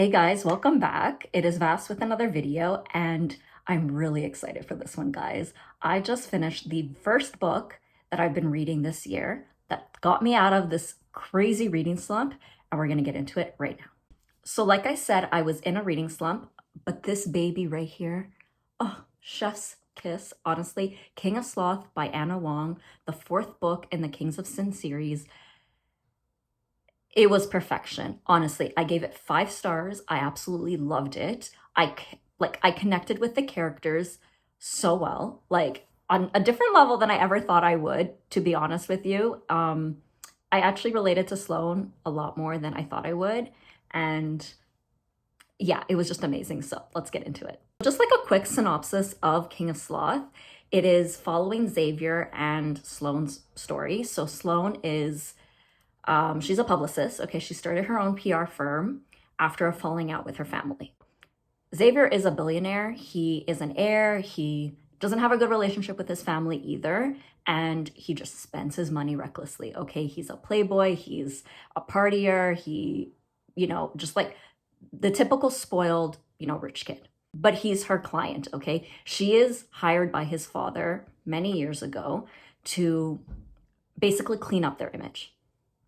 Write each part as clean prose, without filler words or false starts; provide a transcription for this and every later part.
Hey guys, welcome back. It is Vas with another video, and I'm really excited for this one, guys. I just finished the first book that I've been reading this year that got me out of this crazy reading slump, and we're gonna get into it right now. So like I said, I was in a reading slump, but this baby right here, oh, chef's kiss, honestly. King of Sloth by Ana Huang, the fourth book in the Kings of Sin series. It was perfection. Honestly, I gave it 5 stars. I absolutely loved it. I connected with the characters so well, like on a different level than I ever thought I would, to be honest with you. I actually related to Sloane a lot more than I thought I would. And yeah, it was just amazing. So let's get into it. Just like a quick synopsis of King of Sloth. It is following Xavier and Sloane's story. So Sloane is she's a publicist. Okay, she started her own PR firm after a falling out with her family. Xavier is a billionaire. He is an heir. He doesn't have a good relationship with his family either. And he just spends his money recklessly. Okay, he's a playboy. He's a partier. He, just like the typical spoiled, rich kid. But he's her client, okay? She is hired by his father many years ago to basically clean up their image,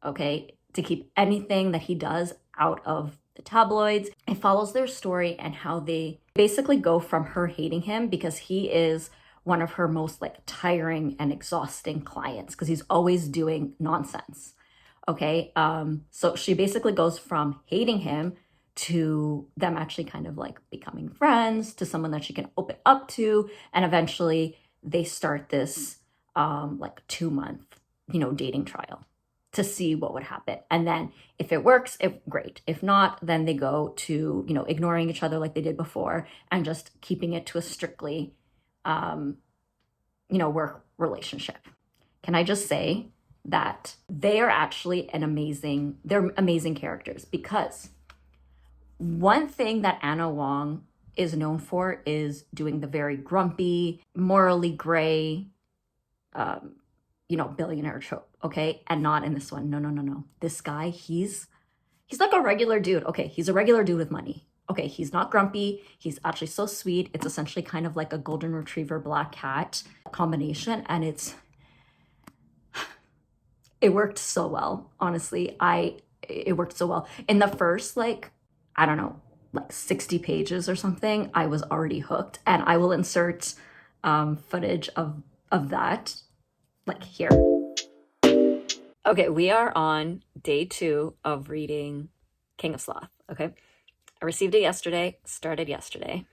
okay, to keep anything that he does out of the tabloids. It follows their story and how they basically go from her hating him because he is one of her most like tiring and exhausting clients because he's always doing nonsense. Okay, so she basically goes from hating him to them actually kind of like becoming friends, to someone that she can open up to, and eventually they start this like 2 month dating trial to see what would happen. And then if it works, great. If not, then they go to, ignoring each other like they did before and just keeping it to a strictly, work relationship. Can I just say that they are actually they're amazing characters, because one thing that Ana Huang is known for is doing the very grumpy, morally gray, billionaire trope, okay? And not in this one. No, no, no, no. This guy, he's like a regular dude. Okay, he's a regular dude with money. Okay, he's not grumpy. He's actually so sweet. It's essentially kind of like a golden retriever black cat combination, and it worked so well. Honestly, it worked so well. In the first I don't know, 60 pages or something, I was already hooked, and I will insert footage of that here. Okay, we are on day 2 of reading King of Sloth, okay? I received it yesterday, started yesterday.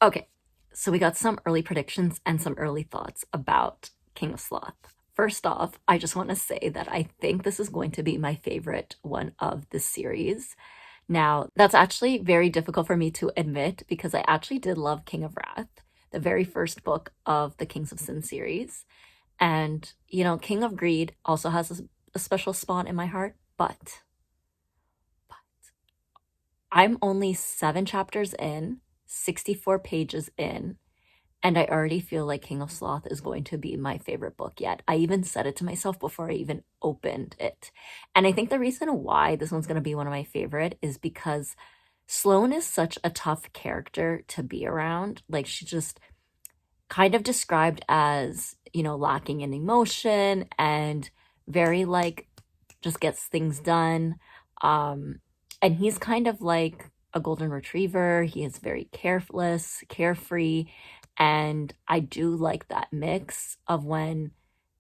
Okay, so we got some early predictions and some early thoughts about King of Sloth. First off, I just want to say that I think this is going to be my favorite one of the series. Now, that's actually very difficult for me to admit because I actually did love King of Wrath, the very first book of the Kings of Sin series. And, King of Greed also has a special spot in my heart, but I'm only 7 chapters in, 64 pages in, and I already feel like King of Sloth is going to be my favorite book yet. I even said it to myself before I even opened it. And I think the reason why this one's going to be one of my favorite is because Sloane is such a tough character to be around. Like, she just kind of described as, lacking in emotion and very just gets things done. And he's kind of like a golden retriever. He is very careless, carefree. And I do like that mix of when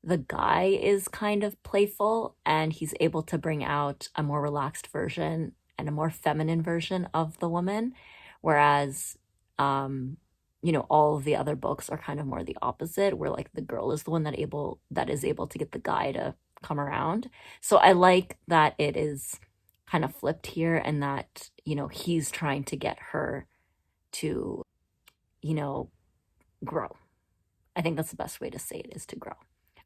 the guy is kind of playful and he's able to bring out a more relaxed version and a more feminine version of the woman. Whereas, all of the other books are kind of more the opposite, where the girl is the one that is able to get the guy to come around. So I like that it is kind of flipped here, and that, he's trying to get her to, grow. I think that's the best way to say it, is to grow.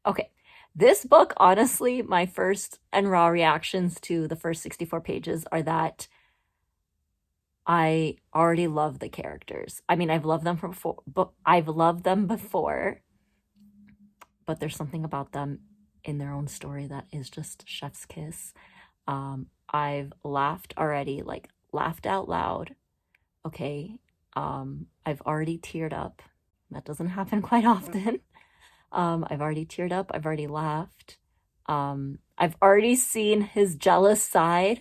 Okay. This book, honestly, my first and raw reactions to the first 64 pages are that I already love the characters. I mean, I've loved them before, but there's something about them in their own story that is just chef's kiss. I've laughed already laughed out loud. Okay. I've already teared up. That doesn't happen quite often. I've already teared up. I've already laughed. I've already seen his jealous side.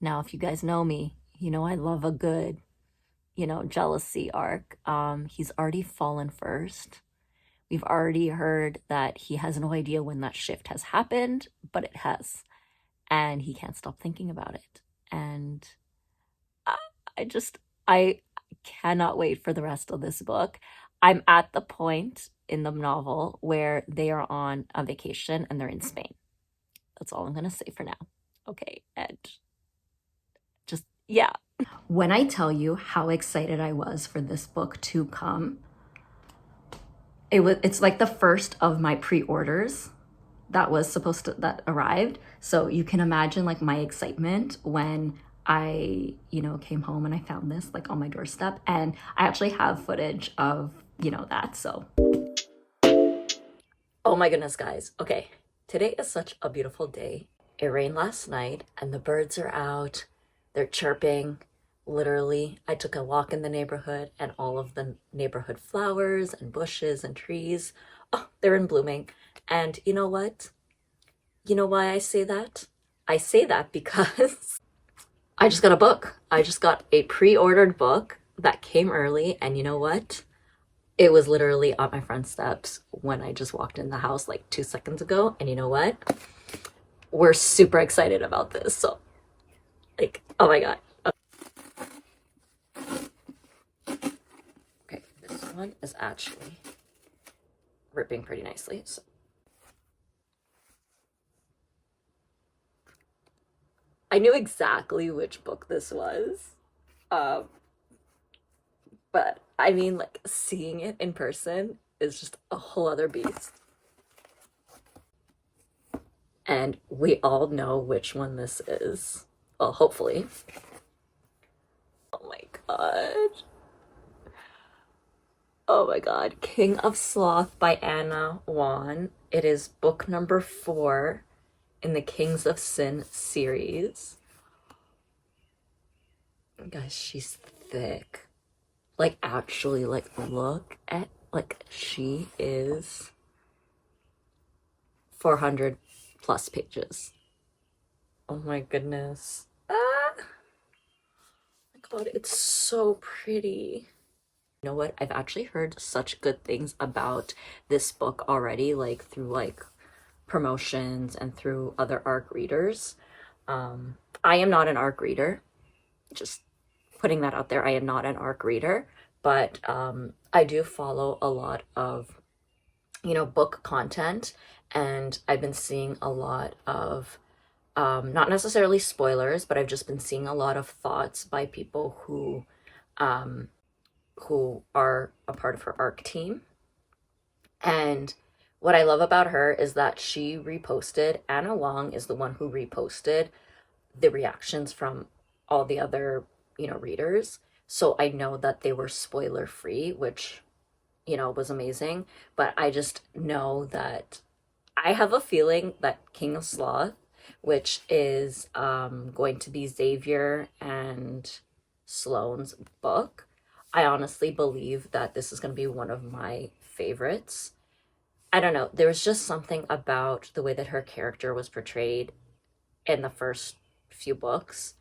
Now, if you guys know me, you know I love a good, jealousy arc. He's already fallen first. We've already heard that he has no idea when that shift has happened, but it has. And he can't stop thinking about it. And I, I cannot wait for the rest of this book. I'm at the point in the novel where they are on a vacation and they're in Spain. That's all I'm going to say for now. Okay. And just, yeah. When I tell you how excited I was for this book to come, it's like the first of my pre-orders that arrived. So you can imagine like my excitement when I, came home and I found this like on my doorstep, and I actually have footage of, that. So, oh my goodness, guys. Okay. Today is such a beautiful day. It rained last night and the birds are out. They're chirping. Literally, I took a walk in the neighborhood and all of the neighborhood flowers and bushes and trees, oh, they're in blooming. And you know what? You know why I say that? I say that because I just got a book. I just got a pre-ordered book that came early, and you know what? It was literally on my front steps when I just walked in the house like 2 seconds ago. And you know what? We're super excited about this. So, like, oh my God. Okay, this one is actually ripping pretty nicely. So. I knew exactly which book this was. But I mean, like, seeing it in person is just a whole other beast. And we all know which one this is. Well, hopefully. Oh my God. Oh my God. King of Sloth by Ana Huang. It is book number 4 in the Kings of Sin series. Guys, she's thick. Like, actually, like, look at, like, she is 400 plus pages. Oh my goodness. Ah! My God, it's so pretty. You know what? I've actually heard such good things about this book already, like through like promotions and through other ARC readers. I am not an ARC reader. Just putting that out there. I am not an ARC reader, but I do follow a lot of, book content, and I've been seeing a lot of not necessarily spoilers, but I've just been seeing a lot of thoughts by people who are a part of her ARC team. And what I love about her is that she reposted, Ana Huang is the one who reposted the reactions from all the other, readers. So I know that they were spoiler free, which, was amazing. But I just know that I have a feeling that King of Sloth, which is going to be Xavier and Sloane's book, I honestly believe that this is going to be one of my favorites. I don't know. There was just something about the way that her character was portrayed in the first few books.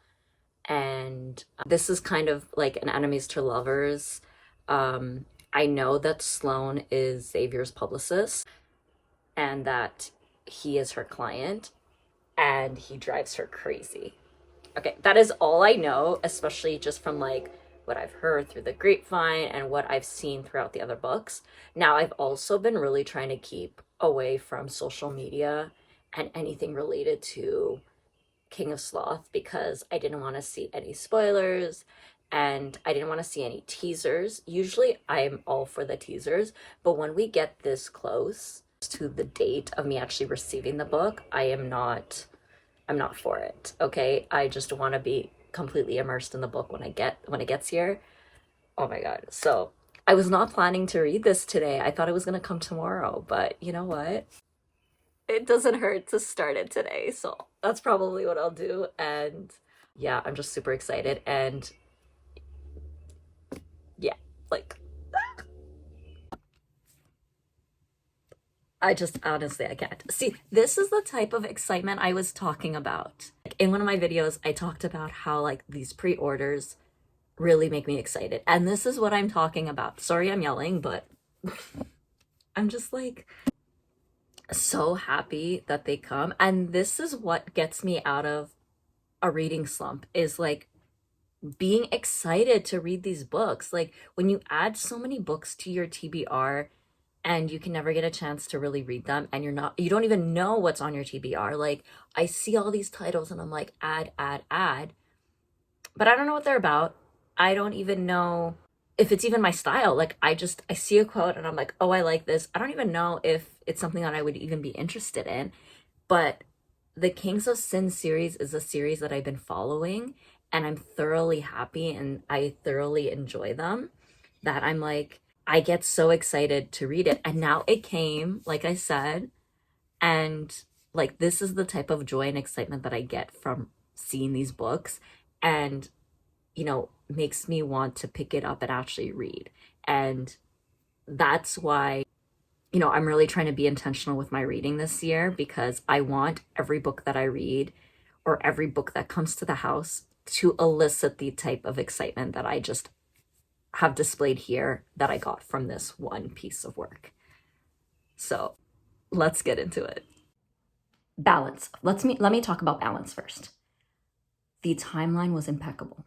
And this is kind of like an enemies to lovers. I know that Sloane is Xavier's publicist and that he is her client and he drives her crazy. Okay, that is all I know, especially just from like what I've heard through the grapevine and what I've seen throughout the other books. Now, I've also been really trying to keep away from social media and anything related to King of Sloth because I didn't want to see any spoilers and I didn't want to see any teasers. Usually I'm all for the teasers, but when we get this close to the date of me actually receiving the book, I'm not for it. Okay? I just want to be completely immersed in the book when it gets here. Oh my God. So, I was not planning to read this today. I thought it was going to come tomorrow, but you know what? It doesn't hurt to start it today. So, that's probably what I'll do, and yeah, I'm just super excited. And yeah, like, I just honestly, I can't. See, this is the type of excitement I was talking about. Like, in one of my videos, I talked about how like these pre-orders really make me excited. And this is what I'm talking about. Sorry, I'm yelling, but I'm just like so happy that they come. And this is what gets me out of a reading slump, is like being excited to read these books. Like when you add so many books to your TBR and you can never get a chance to really read them, and you don't even know what's on your TBR. Like I see all these titles and I'm like, add, add, add, but I don't know what they're about. I don't even know if it's even my style. Like I see a quote and I'm like, oh, I like this. I don't even know if it's something that I would even be interested in. But the Kings of Sin series is a series that I've been following, and I'm thoroughly happy and I thoroughly enjoy them, that I'm like, I get so excited to read it. And now it came, like I said, and like this is the type of joy and excitement that I get from seeing these books, and makes me want to pick it up and actually read. And that's why I'm really trying to be intentional with my reading this year, because I want every book that I read or every book that comes to the house to elicit the type of excitement that I just have displayed here that I got from this one piece of work. So let's get into it. Balance. Let me talk about balance first. The timeline was impeccable.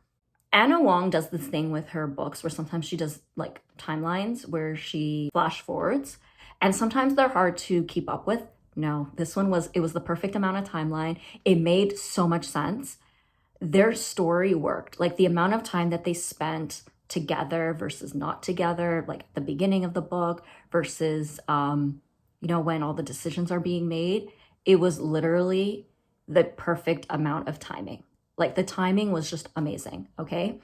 Ana Huang does this thing with her books where sometimes she does like timelines where she flash forwards, and sometimes they're hard to keep up with. No, it was the perfect amount of timeline. It made so much sense. Their story worked. Like the amount of time that they spent together versus not together, like at the beginning of the book versus when all the decisions are being made, it was literally the perfect amount of timing. Like the timing was just amazing, okay?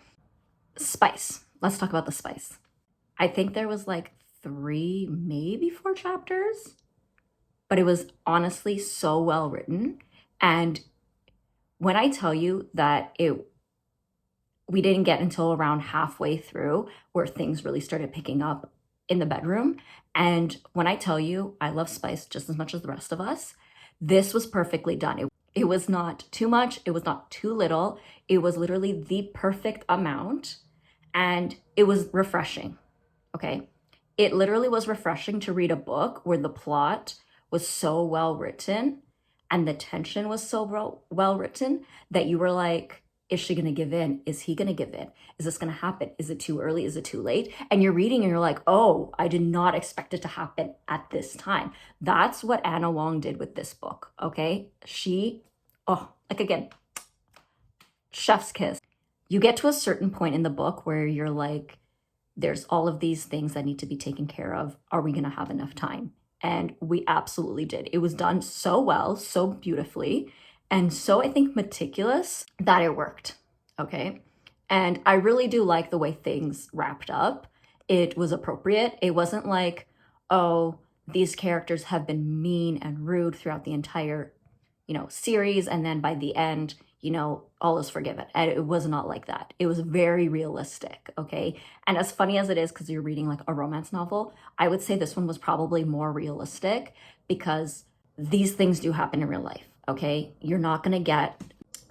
Spice. Let's talk about the spice. I think there was like 3, maybe 4 chapters, but it was honestly so well written. And when I tell you that we didn't get until around halfway through where things really started picking up in the bedroom. And when I tell you I love spice just as much as the rest of us, this was perfectly done. It was not too much, it was not too little. It was literally the perfect amount, and it was refreshing. Okay? It literally was refreshing to read a book where the plot was so well written and the tension was so well written that you were like, is she going to give in? Is he going to give in? Is this going to happen? Is it too early? Is it too late? And you're reading and you're like, oh, I did not expect it to happen at this time. That's what Ana Huang did with this book, okay? Like again, chef's kiss. You get to a certain point in the book where you're like, there's all of these things that need to be taken care of. Are we going to have enough time? And we absolutely did. It was done so well, so beautifully, and so I think meticulous that it worked. Okay. And I really do like the way things wrapped up. It was appropriate. It wasn't like, oh, these characters have been mean and rude throughout the entire, series. And then by the end, all is forgiven. And it was not like that. It was very realistic, okay? And as funny as it is, because you're reading like a romance novel, I would say this one was probably more realistic because these things do happen in real life, okay? You're not gonna get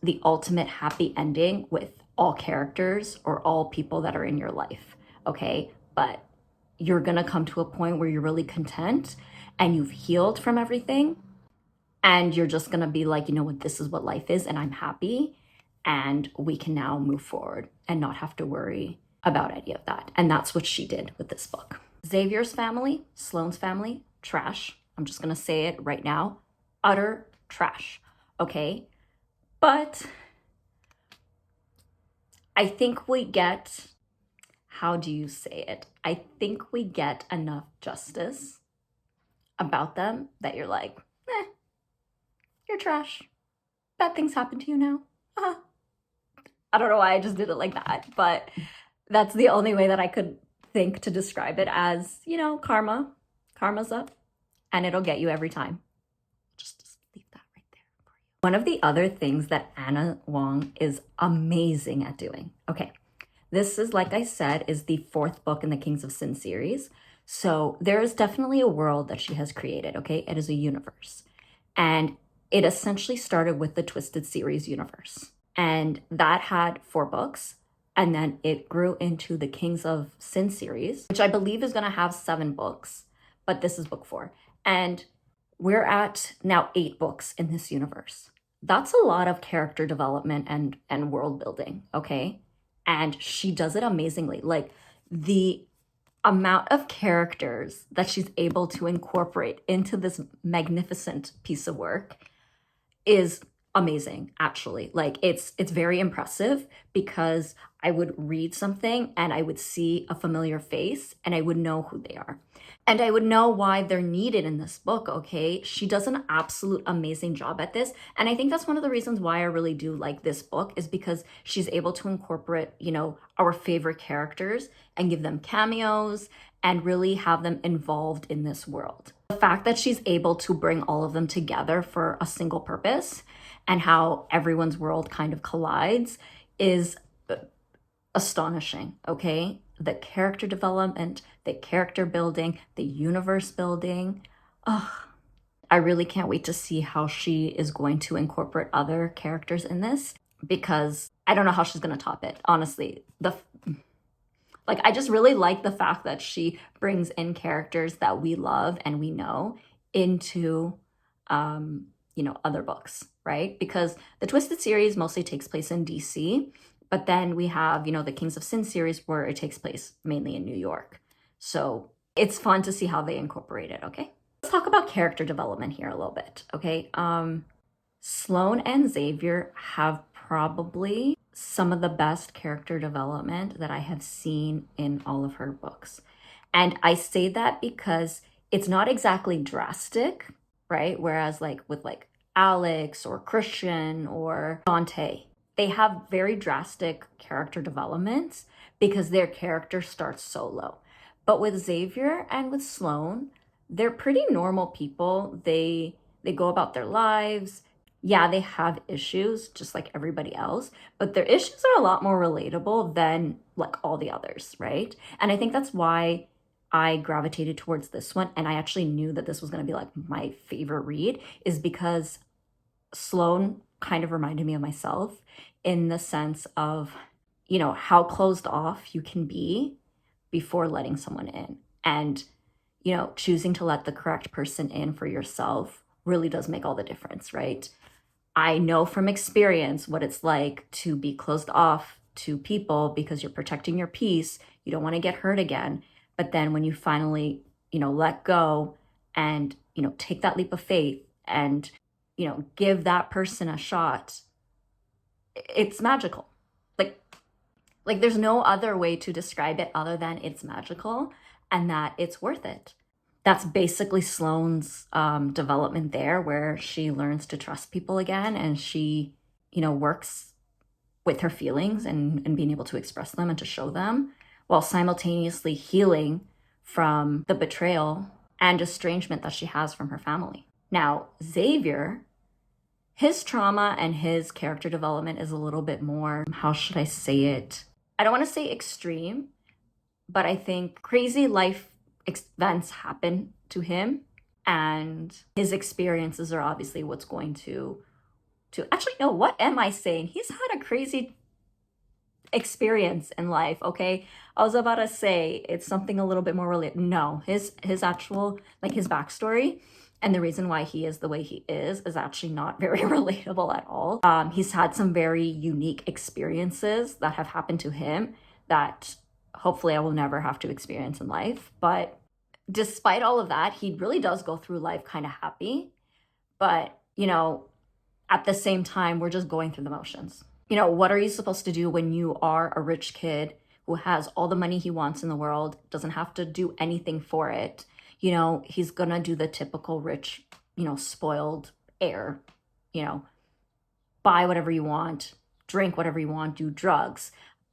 the ultimate happy ending with all characters or all people that are in your life, okay? But you're gonna come to a point where you're really content and you've healed from everything, and you're just gonna be like, you know what, this is what life is, and I'm happy, and we can now move forward and not have to worry about any of that. And that's what she did with this book. Xavier's family, Sloane's family, trash. I'm just gonna say it right now, utter trash, okay? But I think we get, how do you say it? I think we get enough justice about them that you're like, you're trash. Bad things happen to you now. I don't know why I just did it like that, but that's the only way that I could think to describe it as, karma. Karma's up, and it'll get you every time. Just leave that right there for you. One of the other things that Ana Huang is amazing at doing. Okay, this is, like I said, is the fourth book in the Kings of Sin series. So there is definitely a world that she has created, okay? It is a universe. And it essentially started with the Twisted series universe. And that had 4 books. And then it grew into the Kings of Sin series, which I believe is going to have 7 books. But this is book 4. And we're at now 8 books in this universe. That's a lot of character development and world building, okay? And she does it amazingly. Like the amount of characters that she's able to incorporate into this magnificent piece of work is amazing, actually. Like it's very impressive, because I would read something and I would see a familiar face and I would know who they are. And I would know why they're needed in this book, okay? She does an absolute amazing job at this. And I think that's one of the reasons why I really do like this book, is because she's able to incorporate, our favorite characters and give them cameos and really have them involved in this world. The fact that she's able to bring all of them together for a single purpose, and how everyone's world kind of collides, is astonishing, okay? The character development, the character building, the universe building. Oh, I really can't wait to see how she is going to incorporate other characters in this, because I don't know how she's going to top it, honestly. I just really like the fact that she brings in characters that we love and we know into, other books, right? Because the Twisted series mostly takes place in DC, but then we have, the Kings of Sin series where it takes place mainly in New York. So it's fun to see how they incorporate it, okay? Let's talk about character development here a little bit, okay? Sloane and Xavier have probably some of the best character development that I have seen in all of her books. And I say that because it's not exactly drastic, right? Whereas with Alex or Christian or Dante, they have very drastic character developments because their character starts so low. But with Xavier and with Sloane, they're pretty normal people. They go about their lives. Yeah, they have issues just like everybody else, but their issues are a lot more relatable than all the others, right? And I think that's why I gravitated towards this one, and I actually knew that this was going to be my favorite read, is because Sloane kind of reminded me of myself, in the sense of, how closed off you can be before letting someone in. And, choosing to let the correct person in for yourself really does make all the difference, right? I know from experience what it's like to be closed off to people because you're protecting your peace. You don't want to get hurt again. But then when you finally, let go and, take that leap of faith and, give that person a shot, it's magical. Like there's no other way to describe it other than it's magical and that it's worth it. That's basically Sloane's development there, where she learns to trust people again, and she, works with her feelings and being able to express them and to show them, while simultaneously healing from the betrayal and estrangement that she has from her family. Now, Xavier, his trauma and his character development is a little bit more, how should I say it? I don't want to say extreme, but I think crazy life events happen to him, and his experiences are obviously what's going to actually, no, what am I saying? He's had a crazy experience in life, okay? I was about to say it's something a little bit more related. No, his actual, his backstory and the reason why he is the way he is actually not very relatable at all. He's had some very unique experiences that have happened to him that hopefully I will never have to experience in life. But despite all of that, he really does go through life kind of happy. But, at the same time, we're just going through the motions. What are you supposed to do when you are a rich kid who has all the money he wants in the world, doesn't have to do anything for it? He's gonna do the typical rich, spoiled heir, buy whatever you want, drink whatever you want, do drugs,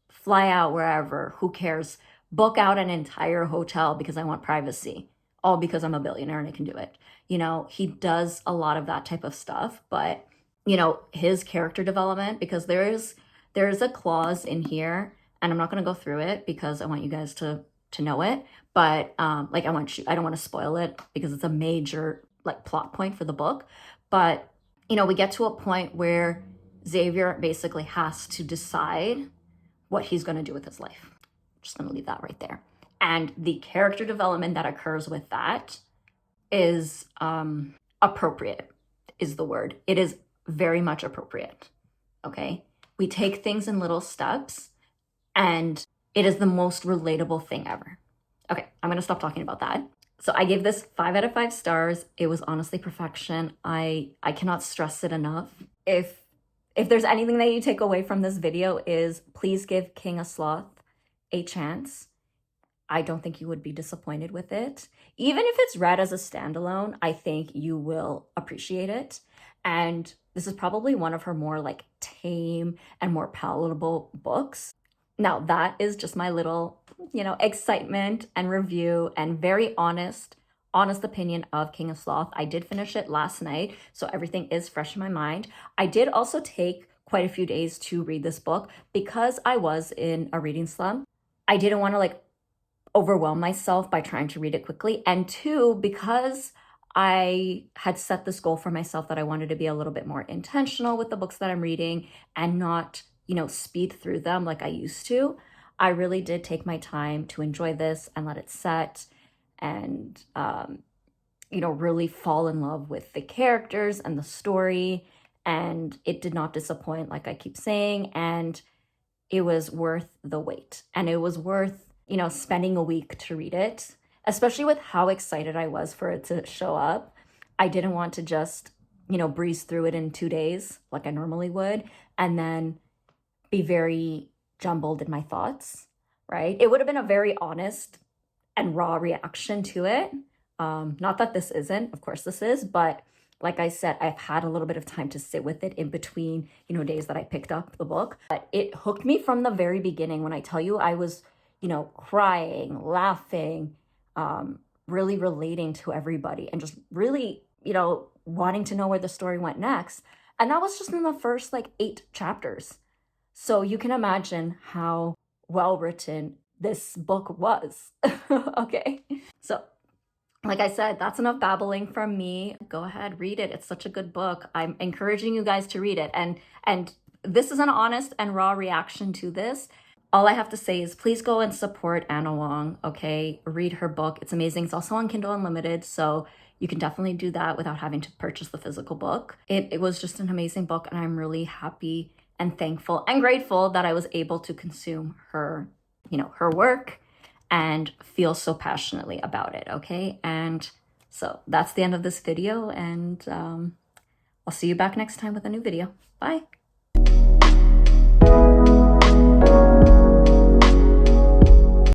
fly out wherever, who cares? Book out an entire hotel because I want privacy, all because I'm a billionaire and I can do it. He does a lot of that type of stuff, but you know, his character development, because there's a clause in here, and I'm not going to go through it because I want you guys to know it, but like I don't want to spoil it because it's a major like plot point for the book. But you know, we get to a point where Xavier basically has to decide what he's going to do with his life. I'm just going to leave that right there. And the character development that occurs with that is appropriate, is the word. It is very much appropriate. Okay. We take things in little steps, and it is the most relatable thing ever. Okay, I'm gonna stop talking about that. So I gave this 5 out of 5 stars. It was honestly perfection. I cannot stress it enough. If there's anything that you take away from this video, is please give King of Sloth a chance. I don't think you would be disappointed with it. Even if it's read as a standalone, I think you will appreciate it. And this is probably one of her more like tame and more palatable books. Now that is just my little, you know, excitement and review and very honest opinion of King of Sloth. I did finish it last night, so everything is fresh in my mind. I did also take quite a few days to read this book because I was in a reading slump. I didn't want to like overwhelm myself by trying to read it quickly. And two, because I had set this goal for myself that I wanted to be a little bit more intentional with the books that I'm reading and not, you know, speed through them like I used to. I really did take my time to enjoy this and let it set and, you know, really fall in love with the characters and the story. And it did not disappoint, like I keep saying. And it was worth the wait. And it was worth, you know, spending a week to read it, especially with how excited I was for it to show up. I didn't want to just, you know, breeze through it in 2 days like I normally would, and then be very jumbled in my thoughts, right? It would have been a very honest and raw reaction to it. Not that this isn't, of course this is, but like I said, I've had a little bit of time to sit with it in between, you know, days that I picked up the book. But it hooked me from the very beginning. When I tell you I was, you know, crying, laughing, really relating to everybody and just really, you know, wanting to know where the story went next. And that was just in the first like 8 chapters. So you can imagine how well written this book was. Okay. So like I said, that's enough babbling from me. Go ahead, read it. It's such a good book. I'm encouraging you guys to read it. And this is an honest and raw reaction to this. All I have to say is please go and support Ana Huang, okay? Read her book. It's amazing. It's also on Kindle Unlimited, so you can definitely do that without having to purchase the physical book. It was just an amazing book, and I'm really happy and thankful and grateful that I was able to consume her, you know, her work and feel so passionately about it, okay? And so that's the end of this video, and I'll see you back next time with a new video. Bye.